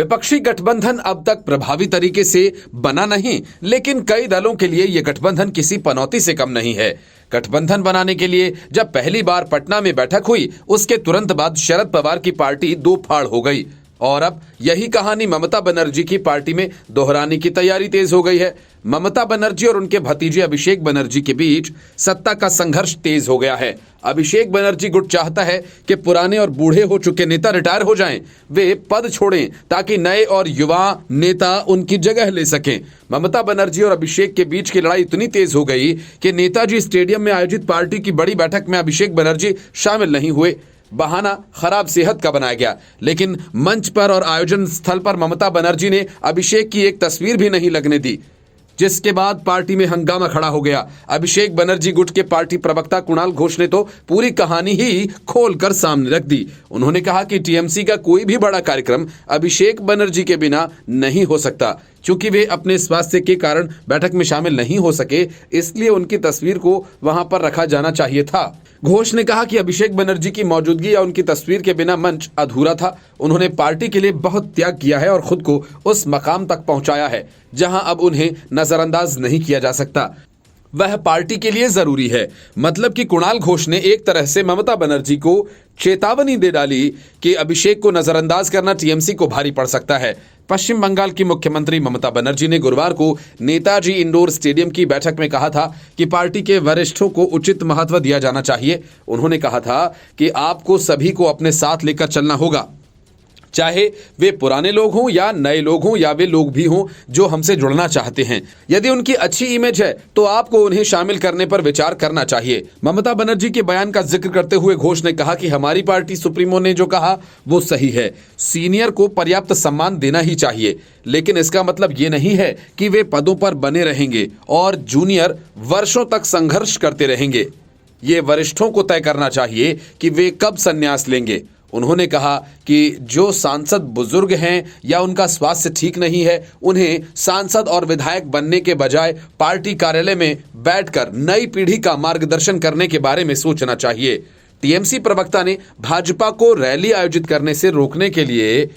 विपक्षी गठबंधन अब तक प्रभावी तरीके से बना नहीं, लेकिन कई दलों के लिए यह गठबंधन किसी पनौती से कम नहीं है। गठबंधन बनाने के लिए जब पहली बार पटना में बैठक हुई, उसके तुरंत बाद शरद पवार की पार्टी दो फाड़ हो गई और अब यही कहानी ममता बनर्जी की पार्टी में दोहराने की तैयारी तेज हो गई है। ममता बनर्जी और उनके भतीजे अभिषेक बनर्जी के बीच सत्ता का संघर्ष तेज हो गया है। अभिषेक बनर्जी गुट चाहता है कि पुराने और बूढ़े हो चुके नेता रिटायर हो जाएं, वे पद छोड़ें ताकि नए और युवा नेता उनकी जगह ले सकें। ममता बनर्जी और अभिषेक के बीच की लड़ाई इतनी तेज हो गई कि नेताजी स्टेडियम में आयोजित पार्टी की बड़ी बैठक में अभिषेक बनर्जी शामिल नहीं हुए। बहाना खराब सेहत का बनाया गया, लेकिन मंच पर और आयोजन स्थल पर ममता बनर्जी ने अभिषेक की एक तस्वीर भी नहीं लगने दी, जिसके बाद पार्टी में हंगामा खड़ा हो गया। अभिषेक बनर्जी गुट के पार्टी प्रवक्ता कुणाल घोष ने तो पूरी कहानी ही खोलकर सामने रख दी। उन्होंने कहा कि टीएमसी का कोई भी बड़ा कार्यक्रम अभिषेक बनर्जी के बिना नहीं हो सकता। चूंकि वे अपने स्वास्थ्य के कारण बैठक में शामिल नहीं हो सके, इसलिए उनकी तस्वीर को वहां पर रखा जाना चाहिए था। घोष ने कहा कि अभिषेक बनर्जी की मौजूदगी या उनकी तस्वीर के बिना मंच अधूरा था। उन्होंने पार्टी के लिए बहुत त्याग किया है और खुद को उस मकाम तक पहुंचाया है जहां अब उन्हें नजरअंदाज नहीं किया जा सकता। वह पार्टी के लिए जरूरी है। मतलब कि कुणाल घोष ने एक तरह से ममता बनर्जी को चेतावनी दे डाली कि अभिषेक को नजरअंदाज करना टीएमसी को भारी पड़ सकता है। पश्चिम बंगाल की मुख्यमंत्री ममता बनर्जी ने गुरुवार को नेताजी इंडोर स्टेडियम की बैठक में कहा था कि पार्टी के वरिष्ठों को उचित महत्व दिया जाना चाहिए। उन्होंने कहा था कि आपको सभी को अपने साथ लेकर चलना होगा, चाहे वे पुराने लोग हों या नए लोग हों या वे लोग भी हों जो हमसे जुड़ना चाहते हैं। यदि उनकी अच्छी इमेज है तो आपको उन्हें शामिल करने पर विचार करना चाहिए। ममता बनर्जी के बयान का जिक्र करते हुए घोष ने कहा कि हमारी पार्टी सुप्रीमो ने जो कहा वो सही है। सीनियर को पर्याप्त सम्मान देना ही चाहिए, लेकिन इसका मतलब ये नहीं है कि वे पदों पर बने रहेंगे और जूनियर वर्षों तक संघर्ष करते रहेंगे। ये वरिष्ठों को तय करना चाहिए कि वे कब संन्यास लेंगे। उन्होंने कहा कि जो सांसद बुजुर्ग हैं या उनका स्वास्थ्य ठीक नहीं है, उन्हें सांसद और विधायक बनने के बजाय पार्टी कार्यालय में बैठकर नई पीढ़ी का मार्गदर्शन करने के बारे में सोचना चाहिए। टीएमसी प्रवक्ता ने भाजपा को रैली आयोजित करने से रोकने के लिए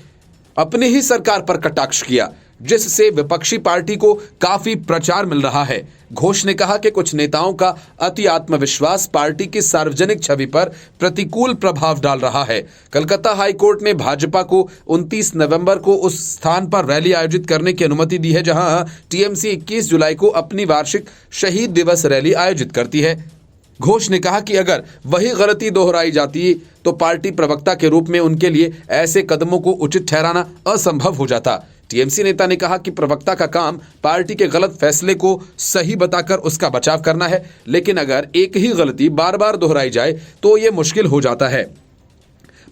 अपनी ही सरकार पर कटाक्ष किया, जिससे विपक्षी पार्टी को काफी प्रचार मिल रहा है। घोष ने कहा कि कुछ नेताओं का अति आत्मविश्वास पार्टी की सार्वजनिक छवि पर प्रतिकूल प्रभाव डाल रहा है। कलकत्ता हाई कोर्ट ने भाजपा को 29 नवंबर को उस स्थान पर रैली आयोजित करने की अनुमति दी है जहां टीएमसी 21 जुलाई को अपनी वार्षिक शहीद दिवस रैली आयोजित करती है। घोष ने कहा कि अगर वही गलती दोहराई जाती तो पार्टी प्रवक्ता के रूप में उनके लिए ऐसे कदमों को उचित ठहराना असंभव हो जाता। टीएमसी नेता ने कहा कि प्रवक्ता का काम पार्टी के गलत फैसले को सही बताकर उसका बचाव करना है, लेकिन अगर एक ही गलती बार बार दोहराई जाए तो यह मुश्किल हो जाता है।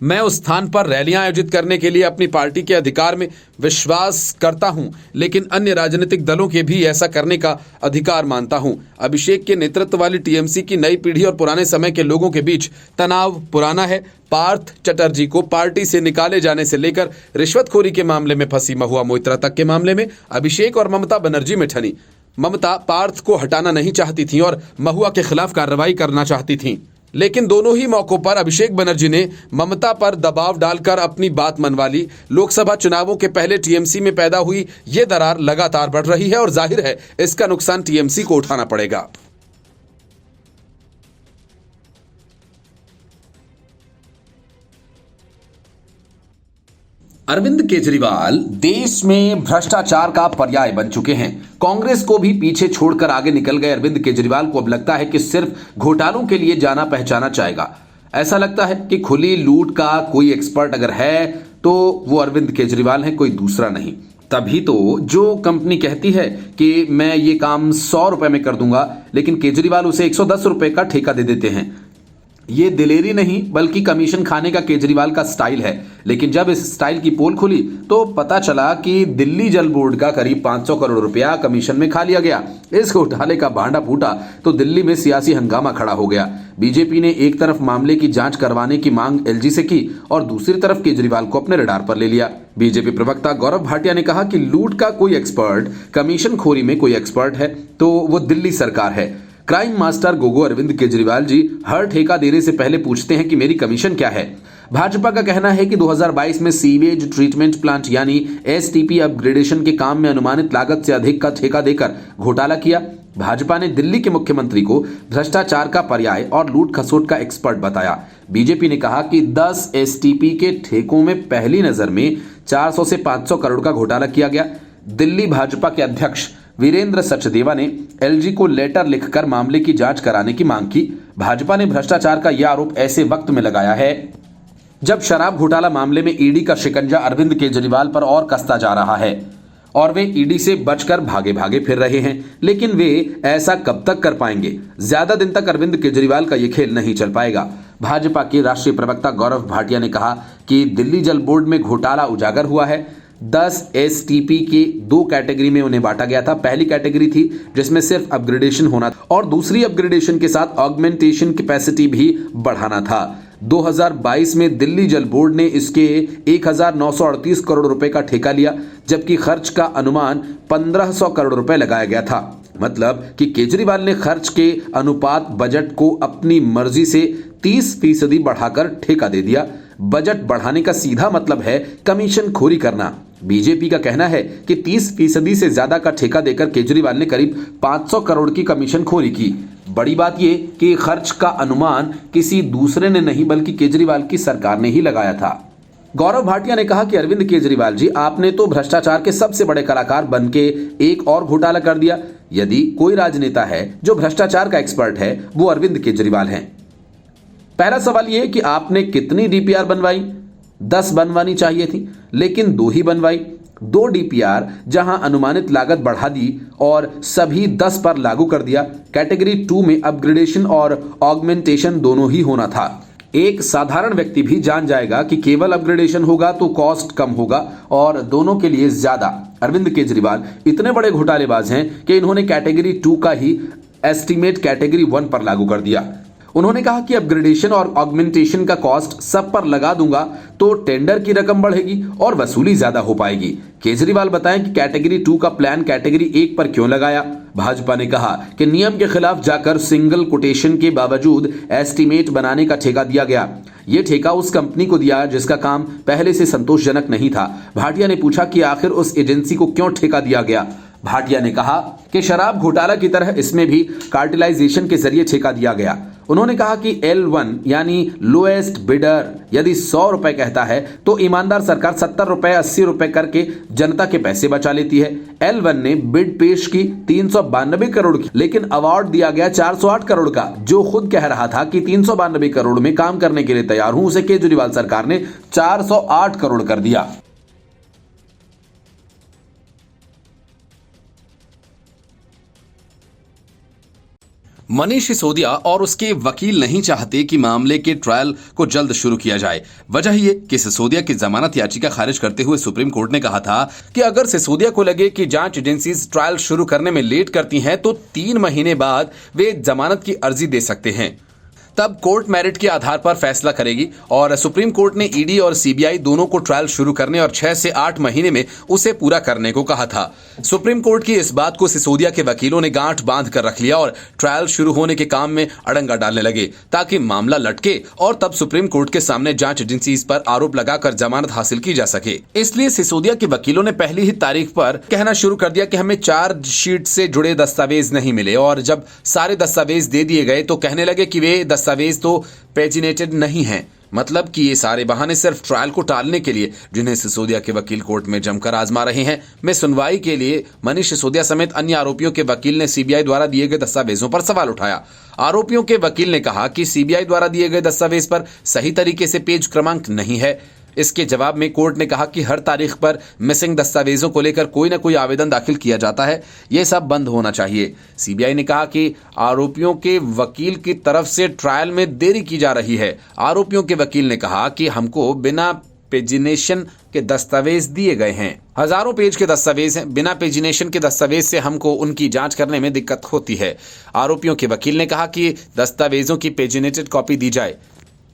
मैं उस स्थान पर रैलियां आयोजित करने के लिए अपनी पार्टी के अधिकार में विश्वास करता हूं, लेकिन अन्य राजनीतिक दलों के भी ऐसा करने का अधिकार मानता हूं। अभिषेक के नेतृत्व वाली टीएमसी की नई पीढ़ी और पुराने समय के लोगों के बीच तनाव पुराना है। पार्थ चटर्जी को पार्टी से निकाले जाने से लेकर रिश्वतखोरी के मामले में फंसी महुआ मोइत्रा तक के मामले में अभिषेक और ममता बनर्जी में ठनी। ममता पार्थ को हटाना नहीं चाहती थी और महुआ के खिलाफ कार्रवाई करना चाहती थी, लेकिन दोनों ही मौकों पर अभिषेक बनर्जी ने ममता पर दबाव डालकर अपनी बात मनवा ली। लोकसभा चुनावों के पहले टीएमसी में पैदा हुई ये दरार लगातार बढ़ रही है और जाहिर है इसका नुकसान टीएमसी को उठाना पड़ेगा। अरविंद केजरीवाल देश में भ्रष्टाचार का पर्याय बन चुके हैं। कांग्रेस को भी पीछे छोड़कर आगे निकल गए अरविंद केजरीवाल को अब लगता है कि सिर्फ घोटालों के लिए जाना पहचाना जाएगा। ऐसा लगता है कि खुली लूट का कोई एक्सपर्ट अगर है तो वो अरविंद केजरीवाल है, कोई दूसरा नहीं। तभी तो जो कंपनी कहती है कि मैं ये काम 100 रुपए में कर दूंगा, लेकिन केजरीवाल उसे 110 रुपए का ठेका दे देते हैं। ये दिलेरी नहीं बल्कि कमीशन खाने का केजरीवाल का स्टाइल है। लेकिन जब इस स्टाइल की पोल खुली तो पता चला कि दिल्ली जल बोर्ड का करीब 500 करोड़ रुपया कमीशन में खा लिया गया। इस घोटाले का भांडा फूटा तो दिल्ली में सियासी हंगामा खड़ा हो गया। बीजेपी ने एक तरफ मामले की जांच करवाने की मांग एलजी से की और दूसरी तरफ केजरीवाल को अपने रडार पर ले लिया। बीजेपी प्रवक्ता गौरव भाटिया ने कहा कि लूट का कोई एक्सपर्ट, कमीशन खोरी में कोई एक्सपर्ट है तो वो दिल्ली सरकार है। क्राइम मास्टर गोगो अरविंद केजरीवाल जी हर ठेका देने से पहले पूछते हैं कि मेरी कमीशन क्या है। भाजपा का कहना है कि 2022 में सीवेज ट्रीटमेंट प्लांट यानी एसटीपी अपग्रेडेशन के काम में अनुमानित लागत से अधिक का ठेका देकर घोटाला किया। भाजपा ने दिल्ली के मुख्यमंत्री को भ्रष्टाचार का पर्याय और लूट खसोट का एक्सपर्ट बताया। बीजेपी ने कहा कि 10 एसटीपी के ठेकों में पहली नजर में 400 से 500 करोड़ का घोटाला किया गया। दिल्ली भाजपा के अध्यक्ष वीरेंद्र सचदेवा ने एलजी को लेटर लिखकर मामले की जांच कराने की मांग की। भाजपा ने भ्रष्टाचार का यह आरोप ऐसे वक्त में लगाया है जब शराब घोटाला मामले में ईडी का शिकंजा अरविंद केजरीवाल पर और कसता जा रहा है और वे ईडी से बचकर भागे भागे फिर रहे हैं। लेकिन वे ऐसा कब तक कर पाएंगे? ज्यादा दिन तक अरविंद केजरीवाल का यह खेल नहीं चल पाएगा। भाजपा के राष्ट्रीय प्रवक्ता गौरव भाटिया ने कहा कि दिल्ली जल बोर्ड में घोटाला उजागर हुआ है। 10 एसटीपी के 2 कैटेगरी में उन्हें बांटा गया था। पहली कैटेगरी थी जिसमें सिर्फ अपग्रेडेशन होना था और दूसरी अपग्रेडेशन के साथ ऑगमेंटेशन कैपेसिटी भी बढ़ाना था। 2022 में दिल्ली जल बोर्ड ने इसके 1938 करोड़ रुपए का ठेका लिया, जबकि खर्च का अनुमान 1500 करोड़ रुपए लगाया गया था। मतलब कि केजरीवाल ने खर्च के अनुपात बजट को अपनी मर्जी से 30% बढ़ाकर ठेका दे दिया। बजट बढ़ाने का सीधा मतलब है कमीशन खोरी करना। बीजेपी का कहना है कि 30% से ज्यादा का ठेका देकर केजरीवाल ने करीब 500 करोड़ की कमीशन खोरी की। बड़ी बात यह कि खर्च का अनुमान किसी दूसरे ने नहीं बल्कि केजरीवाल की सरकार ने ही लगाया था। गौरव भाटिया ने कहा कि अरविंद केजरीवाल जी, आपने तो भ्रष्टाचार के सबसे बड़े कलाकार बनके एक और घोटाला कर दिया। यदि कोई राजनेता है जो भ्रष्टाचार का एक्सपर्ट है वो अरविंद केजरीवाल हैं। पहला सवाल यह कि आपने कितनी डीपीआर बनवाई? 10 बनवानी चाहिए थी, लेकिन 2 ही बनवाई। 2 डीपीआर जहां अनुमानित लागत बढ़ा दी और सभी 10 पर लागू कर दिया। कैटेगरी 2 में अपग्रेडेशन और ऑगमेंटेशन दोनों ही होना था। एक साधारण व्यक्ति भी जान जाएगा कि केवल अपग्रेडेशन होगा तो कॉस्ट कम होगा और दोनों के लिए ज्यादा। अरविंद केजरीवाल इतने बड़े घोटालेबाज हैं कि इन्होंने कैटेगरी 2 का ही एस्टीमेट कैटेगरी 1 पर लागू कर दिया। उन्होंने कहा कि अपग्रेडेशन और ऑगमेंटेशन का कॉस्ट सब पर लगा दूंगा तो टेंडर की रकम बढ़ेगी और वसूली ज्यादा हो पाएगी। केजरीवाल बताएं कि कैटेगरी 2 का प्लान कैटेगरी 1 पर क्यों लगाया। भाजपा ने कहा कि नियम के खिलाफ जाकर सिंगल कोटेशन के बावजूद एस्टीमेट बनाने का ठेका दिया गया। यह ठेका उस कंपनी को दिया जिसका काम पहले से संतोषजनक नहीं था। भाटिया ने पूछा कि आखिर उस एजेंसी को क्यों ठेका दिया गया। भाटिया ने कहा कि शराब घोटाला की तरह इसमें भी कार्टेलाइजेशन के जरिए ठेका दिया गया। उन्होंने कहा कि L1 यानी लोएस्ट बिडर यदि 100 रुपए कहता है तो ईमानदार सरकार 70 रुपए 80 रुपए करके जनता के पैसे बचा लेती है। L1 ने बिड पेश की 392 करोड़ की, लेकिन अवार्ड दिया गया 408 करोड़ का। जो खुद कह रहा था कि 392 करोड़ में काम करने के लिए तैयार हूं, उसे केजरीवाल सरकार ने 408 करोड़ कर दिया। मनीष सिसोदिया और उसके वकील नहीं चाहते कि मामले के ट्रायल को जल्द शुरू किया जाए। वजह ये कि सिसोदिया की जमानत याचिका खारिज करते हुए सुप्रीम कोर्ट ने कहा था कि अगर सिसोदिया को लगे कि जांच एजेंसीज ट्रायल शुरू करने में लेट करती हैं तो 3 महीने बाद वे जमानत की अर्जी दे सकते हैं। तब कोर्ट मेरिट के आधार पर फैसला करेगी और सुप्रीम कोर्ट ने ईडी और सीबीआई दोनों को ट्रायल शुरू करने और 6 से 8 महीने में उसे पूरा करने को कहा था। सुप्रीम कोर्ट की इस बात को सिसोदिया के वकीलों ने गांठ बांध कर रख लिया और ट्रायल शुरू होने के काम में अड़ंगा डालने लगे ताकि मामला लटके और तब सुप्रीम कोर्ट के सामने जांच एजेंसी पर आरोप लगाकर जमानत हासिल की जा सके। इसलिए सिसोदिया के वकीलों ने पहली ही तारीख पर कहना शुरू कर दिया कि हमें चार्जशीट से जुड़े दस्तावेज नहीं मिले और जब सारे दस्तावेज दे दिए गए तो कहने लगे कि वे दस्तावेज तो पेजिनेटेड नहीं हैं। मतलब कि ये सारे बहाने सिर्फ ट्रायल को टालने के लिए, जिन्हें सिसोदिया के वकील कोर्ट में जमकर आजमा रहे हैं। में सुनवाई के लिए मनीष सिसोदिया समेत अन्य आरोपियों के वकील ने सीबीआई द्वारा दिए गए दस्तावेजों पर सवाल उठाया। आरोपियों के वकील ने कहा कि सीबीआई द्वारा दिए गए दस्तावेज पर सही तरीके से पेज क्रमांक नहीं है। इसके जवाब में कोर्ट ने कहा कि हर तारीख पर मिसिंग दस्तावेजों को लेकर कोई ना कोई आवेदन दाखिल किया जाता है, यह सब बंद होना चाहिए। सीबीआई ने कहा कि आरोपियों के वकील की तरफ से ट्रायल में देरी की जा रही है। आरोपियों के वकील ने कहा कि हमको बिना पेजिनेशन के दस्तावेज दिए गए हैं। हजारों पेज के दस्तावेज हैं। बिना पेजिनेशन के दस्तावेज से हमको उनकी जांच करने में दिक्कत होती है। आरोपियों के वकील ने कहा कि दस्तावेजों की पेजिनेटेड कॉपी दी जाए।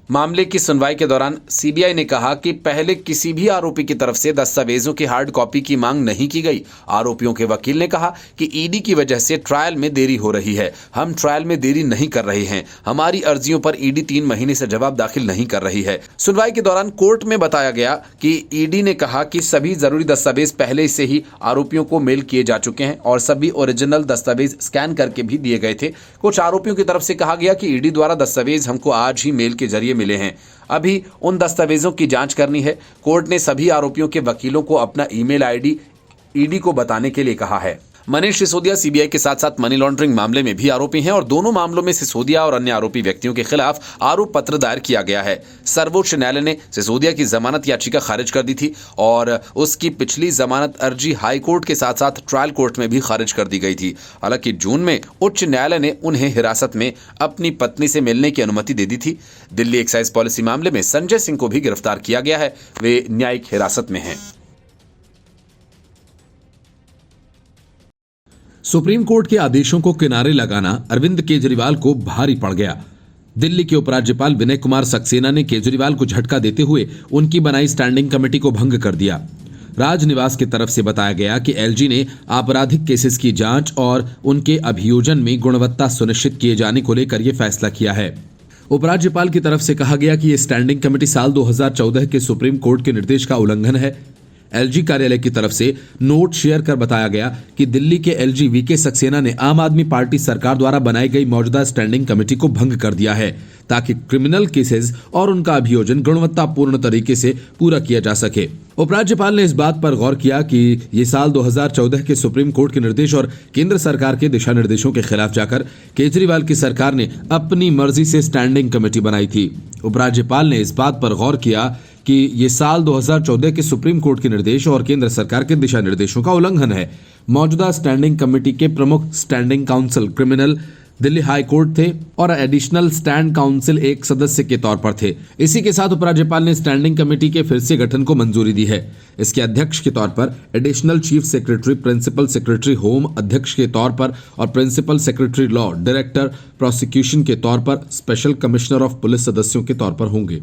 मामले की सुनवाई के दौरान सीबीआई ने कहा कि पहले किसी भी आरोपी की तरफ से दस्तावेजों की हार्ड कॉपी की मांग नहीं की गई। आरोपियों के वकील ने कहा कि ईडी की वजह से ट्रायल में देरी हो रही है। हम ट्रायल में देरी नहीं कर रहे हैं। हमारी अर्जियों पर ईडी 3 महीने से जवाब दाखिल नहीं कर रही है। सुनवाई के दौरान कोर्ट में बताया गया कि ईडी ने कहा कि सभी जरूरी दस्तावेज पहले से ही आरोपियों को मेल किए जा चुके हैं और सभी ओरिजिनल दस्तावेज स्कैन करके भी दिए गए थे। कुछ आरोपियों की तरफ से कहा गया कि ईडी द्वारा दस्तावेज हमको आज ही मेल के जरिए मिले हैं। अभी उन दस्तावेजों की जांच करनी है। कोर्ट ने सभी आरोपियों के वकीलों को अपना ईमेल आईडी ईडी को बताने के लिए कहा है। मनीष सिसोदिया सीबीआई के साथ साथ मनी लॉन्ड्रिंग मामले में भी आरोपी हैं और दोनों मामलों में सिसोदिया और अन्य आरोपी व्यक्तियों के खिलाफ आरोप पत्र दायर किया गया है। सर्वोच्च न्यायालय ने सिसोदिया की जमानत याचिका खारिज कर दी थी और उसकी पिछली जमानत अर्जी हाई कोर्ट के साथ साथ ट्रायल कोर्ट में भी खारिज कर दी गई थी। हालांकि जून में उच्च न्यायालय ने उन्हें हिरासत में अपनी पत्नी से मिलने की अनुमति दे दी थी। दिल्ली एक्साइज पॉलिसी मामले में संजय सिंह को भी गिरफ्तार किया गया है। वे न्यायिक हिरासत में हैं। सुप्रीम कोर्ट के आदेशों को किनारे लगाना अरविंद केजरीवाल को भारी पड़ गया। दिल्ली के उपराज्यपाल विनय कुमार सक्सेना ने केजरीवाल को झटका देते हुए उनकी बनाई स्टैंडिंग कमेटी को भंग कर दिया। राजनिवास की तरफ से बताया गया कि एलजी ने आपराधिक केसेस की जांच और उनके अभियोजन में गुणवत्ता सुनिश्चित किए जाने को लेकर यह फैसला किया है। उपराज्यपाल की तरफ से कहा गया कि यह स्टैंडिंग कमेटी साल 2014 के सुप्रीम कोर्ट के निर्देश का उल्लंघन है। एलजी कार्यालय की तरफ से नोट शेयर कर बताया गया कि दिल्ली के एलजी वीके सक्सेना ने आम आदमी पार्टी सरकार द्वारा बनाई गई मौजूदा स्टैंडिंग कमेटी को भंग कर दिया है ताकि क्रिमिनल केसेस और उनका अभियोजन गुणवत्तापूर्ण तरीके से पूरा किया जा सके। उपराज्यपाल ने इस बात पर गौर किया कि ये साल 2014 के सुप्रीम कोर्ट के निर्देश और केंद्र सरकार के दिशा निर्देशों के खिलाफ जाकर केजरीवाल की सरकार ने अपनी मर्जी से स्टैंडिंग कमेटी बनाई थी। उपराज्यपाल ने इस बात पर गौर किया कि ये साल 2014 के सुप्रीम कोर्ट के निर्देश और केंद्र सरकार के दिशा निर्देशों का उल्लंघन है। मौजूदा स्टैंडिंग कमेटी के प्रमुख standing council criminal Delhi high court थे और एडिशनल स्टैंड काउंसिल एक सदस्य के तौर पर थे। इसी के साथ उपराज्यपाल ने स्टैंडिंग कमेटी के फिर से गठन को मंजूरी दी है। इसके अध्यक्ष के तौर पर additional chief secretary, principal secretary home अध्यक्ष के तौर पर और principal secretary law, director prosecution के तौर पर, स्पेशल कमिश्नर ऑफ पुलिस सदस्यों के तौर पर होंगे।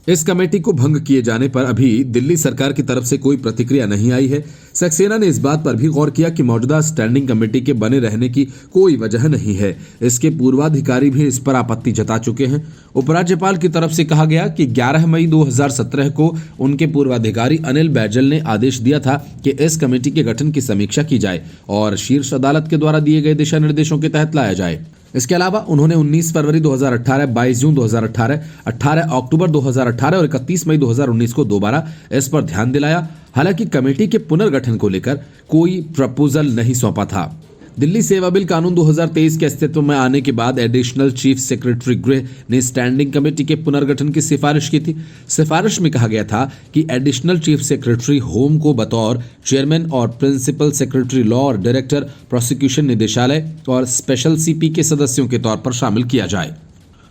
इस कमेटी को भंग किए जाने पर अभी दिल्ली सरकार की तरफ से कोई प्रतिक्रिया नहीं आई है। सक्सेना ने इस बात पर भी गौर किया कि मौजूदा स्टैंडिंग कमेटी के बने रहने की कोई वजह नहीं है। इसके पूर्वाधिकारी भी इस पर आपत्ति जता चुके हैं। उपराज्यपाल की तरफ से कहा गया कि 11 मई 2017 को उनके पूर्वाधिकारी अनिल बैजल ने आदेश दिया था कि इस कमेटी के गठन की समीक्षा की जाए और शीर्ष अदालत के द्वारा दिए गए दिशा निर्देशों के तहत लाया जाए। इसके अलावा उन्होंने 19 फरवरी 2018, 22 जून 2018, 18 अक्टूबर 2018 और 31 मई 2019 को दोबारा इस पर ध्यान दिलाया। हालांकि कमेटी के पुनर्गठन को लेकर कोई प्रपोजल नहीं सौंपा था। दिल्ली सेवा बिल कानून 2023 के अस्तित्व में आने के बाद एडिशनल चीफ सेक्रेटरी गृह ने स्टैंडिंग कमेटी के पुनर्गठन की सिफारिश की थी। सिफारिश में कहा गया था कि एडिशनल चीफ सेक्रेटरी होम को बतौर चेयरमैन और प्रिंसिपल सेक्रेटरी लॉ और डायरेक्टर प्रोसिक्यूशन निदेशालय और स्पेशल सीपी के सदस्यों के तौर पर शामिल किया जाए।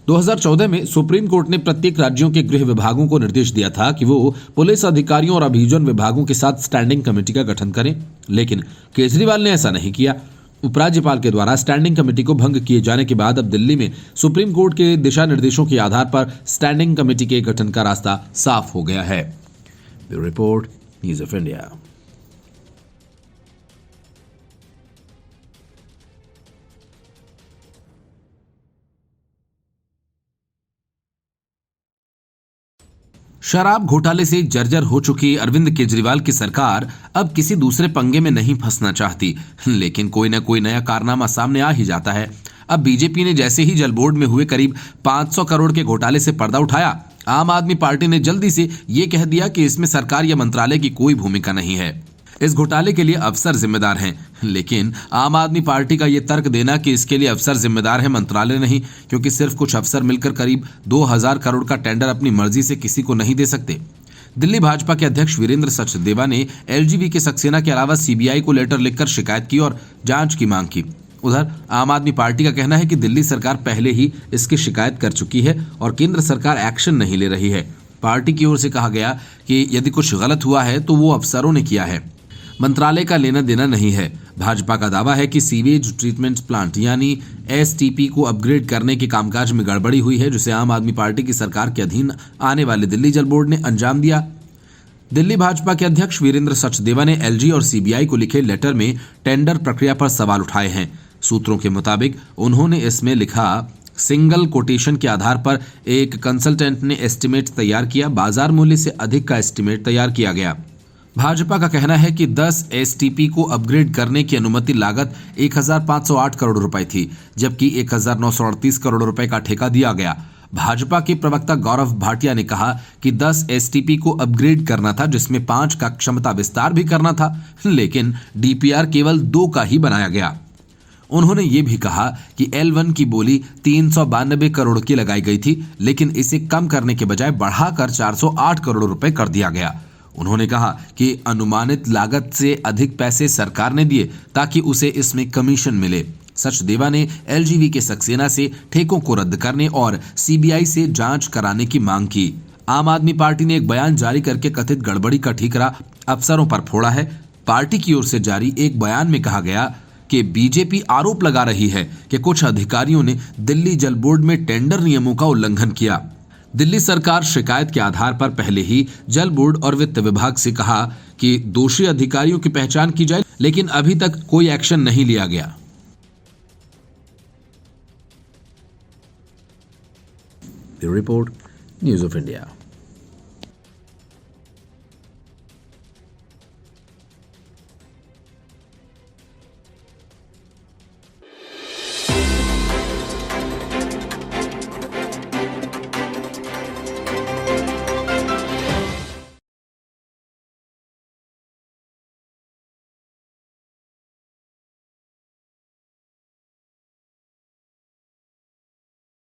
2014 में सुप्रीम कोर्ट ने प्रत्येक राज्यों के गृह विभागों को निर्देश दिया था कि वो पुलिस अधिकारियों और अभियोजन विभागों के साथ स्टैंडिंग कमेटी का गठन करें, लेकिन केजरीवाल ने ऐसा नहीं किया। उपराज्यपाल के द्वारा स्टैंडिंग कमेटी को भंग किए जाने के बाद अब दिल्ली में सुप्रीम कोर्ट के दिशा निर्देशों के आधार पर स्टैंडिंग कमेटी के गठन का रास्ता साफ हो गया है। Bureau report, news of India. शराब घोटाले से जर्जर हो चुकी अरविंद केजरीवाल की सरकार अब किसी दूसरे पंगे में नहीं फंसना चाहती, लेकिन कोई न कोई नया कारनामा सामने आ ही जाता है। अब बीजेपी ने जैसे ही जल बोर्ड में हुए करीब 500 करोड़ के घोटाले से पर्दा उठाया, आम आदमी पार्टी ने जल्दी से ये कह दिया कि इसमें सरकार या मंत्रालय की कोई भूमिका नहीं है। इस घोटाले के लिए अफसर जिम्मेदार हैं, लेकिन आम आदमी पार्टी का यह तर्क देना कि इसके लिए अफसर जिम्मेदार है, मंत्रालय नहीं, क्योंकि सिर्फ कुछ अफसर मिलकर करीब 2000 करोड़ का टेंडर अपनी मर्जी से किसी को नहीं दे सकते। दिल्ली भाजपा के अध्यक्ष वीरेंद्र सचदेवा ने एलजीवी के सक्सेना के अलावा सीबीआई को लेटर लिखकर शिकायत की और जांच की मांग की। उधर आम आदमी पार्टी का कहना है कि दिल्ली सरकार पहले ही इसकी शिकायत कर चुकी है और केंद्र सरकार एक्शन नहीं ले रही है। पार्टी की ओर से कहा गया कि यदि कुछ गलत हुआ है तो वो अफसरों ने किया है, मंत्रालय का लेना देना नहीं है। भाजपा का दावा है कि सीवेज ट्रीटमेंट प्लांट यानी एसटीपी को अपग्रेड करने के कामकाज में गड़बड़ी हुई है, जिसे आम आदमी पार्टी की सरकार के अधीन आने वाले दिल्ली जल बोर्ड ने अंजाम दिया। दिल्ली भाजपा के अध्यक्ष वीरेंद्र सचदेवा ने एलजी और सीबीआई को लिखे लेटर में टेंडर प्रक्रिया पर सवाल उठाए हैं। सूत्रों के मुताबिक उन्होंने इसमें लिखा, सिंगल कोटेशन के आधार पर एक कंसल्टेंट ने एस्टीमेट तैयार किया, बाजार मूल्य से अधिक का एस्टीमेट तैयार किया गया। भाजपा का कहना है कि 10 एसटीपी को अपग्रेड करने की अनुमति लागत 1508 करोड़ रुपए थी, जबकि 1938 करोड़ रुपए का ठेका दिया गया। भाजपा के प्रवक्ता गौरव भाटिया ने कहा कि 10 एसटीपी को अपग्रेड करना था, जिसमें 5 का क्षमता विस्तार भी करना था, लेकिन डीपीआर केवल 2 का ही बनाया गया। उन्होंने ये भी कहा कि L1 की बोली 392 करोड़ की लगाई गई थी, लेकिन इसे कम करने के बजाय बढ़ाकर 408 करोड़ रुपए कर दिया गया। उन्होंने कहा कि अनुमानित लागत से अधिक पैसे सरकार ने दिए ताकि उसे इसमें कमीशन मिले। सचदेवा ने एलजीवी के सक्सेना से ठेकों को रद्द करने और सीबीआई से जांच कराने की मांग की। आम आदमी पार्टी ने एक बयान जारी करके कथित गड़बड़ी का ठीकरा अफसरों पर फोड़ा है। पार्टी की ओर से जारी एक बयान में कहा गया कि बीजेपी आरोप लगा रही है कि कुछ अधिकारियों ने दिल्ली जल बोर्ड में टेंडर नियमों का उल्लंघन किया। दिल्ली सरकार शिकायत के आधार पर पहले ही जल बोर्ड और वित्त विभाग से कहा कि दोषी अधिकारियों की पहचान की जाए, लेकिन अभी तक कोई एक्शन नहीं लिया गया। Bureau report, news of India.